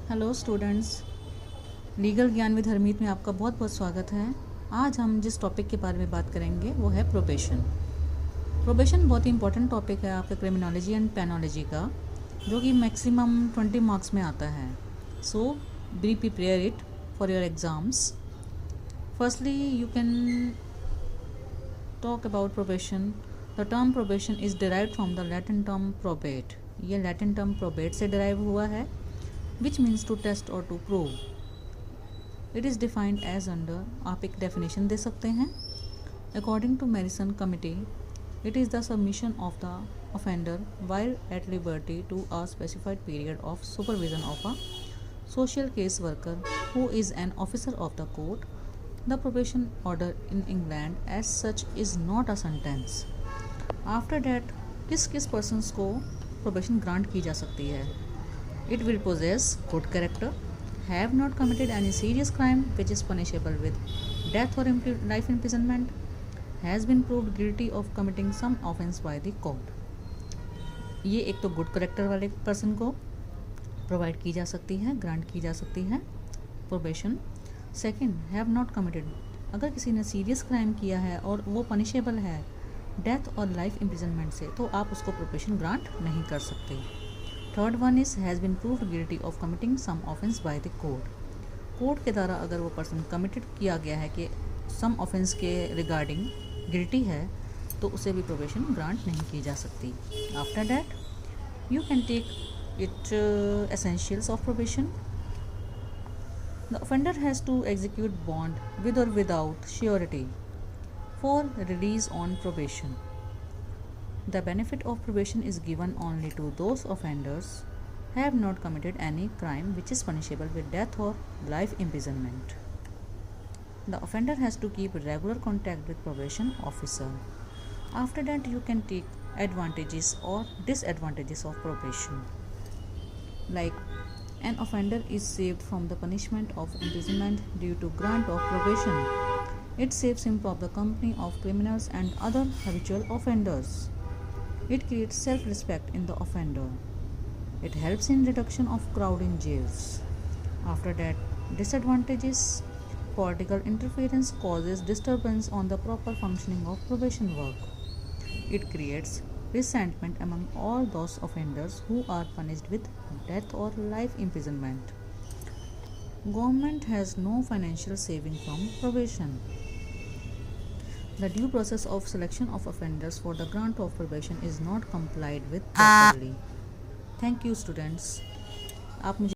Hello students, legal ज्ञान with Harmeet में आपका बहुत बहुत स्वागत है। आज हम जिस टॉपिक के बारे में बात करेंगे वो है प्रोबेशन। प्रोबेशन बहुत ही इंपॉर्टेंट टॉपिक है आपके क्रिमिनोलॉजी एंड पेनोलॉजी का, जो कि मैक्सिमम 20 मार्क्स में आता है। So be prepare it for your exams. Firstly you can talk about probation. The term probation is derived from the Latin term probate. ये लैटिन टर्म प्रोबेट से डिराइव हुआ है, which means to test or to prove. It is defined as under, आप एक definition दे सकते हैं। According to Madison Committee, it is the submission of the offender while at liberty to a specified period of supervision of a social case worker who is an officer of the court. The probation order in England as such is not a sentence. After that, किस किस persons को probation grant की जा सकती है? It will possess good character, have not committed any serious crime which is punishable with death or life imprisonment, has been proved guilty of committing some offence by the court. ये एक तो good character वाले person को provide की जा सकती है, grant की जा सकती है probation. Second, have not committed, अगर किसी ने सीरियस क्राइम किया है और वो पनिशेबल है डेथ और लाइफ इम्प्रिजनमेंट से, तो आप उसको प्रोबेशन ग्रांट नहीं कर सकते। Third one is has been proved guilty of committing some offence by the court. Court के द्वारा अगर वो पर्सन कमिटेड किया गया है कि सम ऑफेंस के रिगार्डिंग गिल्टी है, तो उसे भी प्रोबेशन ग्रांट नहीं की जा सकती। After that you can take it essentials of probation. The offender has to execute bond with or without surety for release on probation. The benefit of probation is given only to those offenders who have not committed any crime which is punishable with death or life imprisonment. The offender has to keep regular contact with probation officer. After that, you can take advantages or disadvantages of probation. Like, an offender is saved from the punishment of imprisonment due to grant of probation. It saves him from the company of criminals and other habitual offenders. It creates self-respect in the offender. It helps in reduction of crowd in jails. After that, disadvantages. Political interference causes disturbance on the proper functioning of probation work. It creates resentment among all those offenders who are punished with death or life imprisonment. Government has no financial saving from probation. The due process of selection of offenders for the grant of probation is not complied with properly. Thank you, students. आप मुझे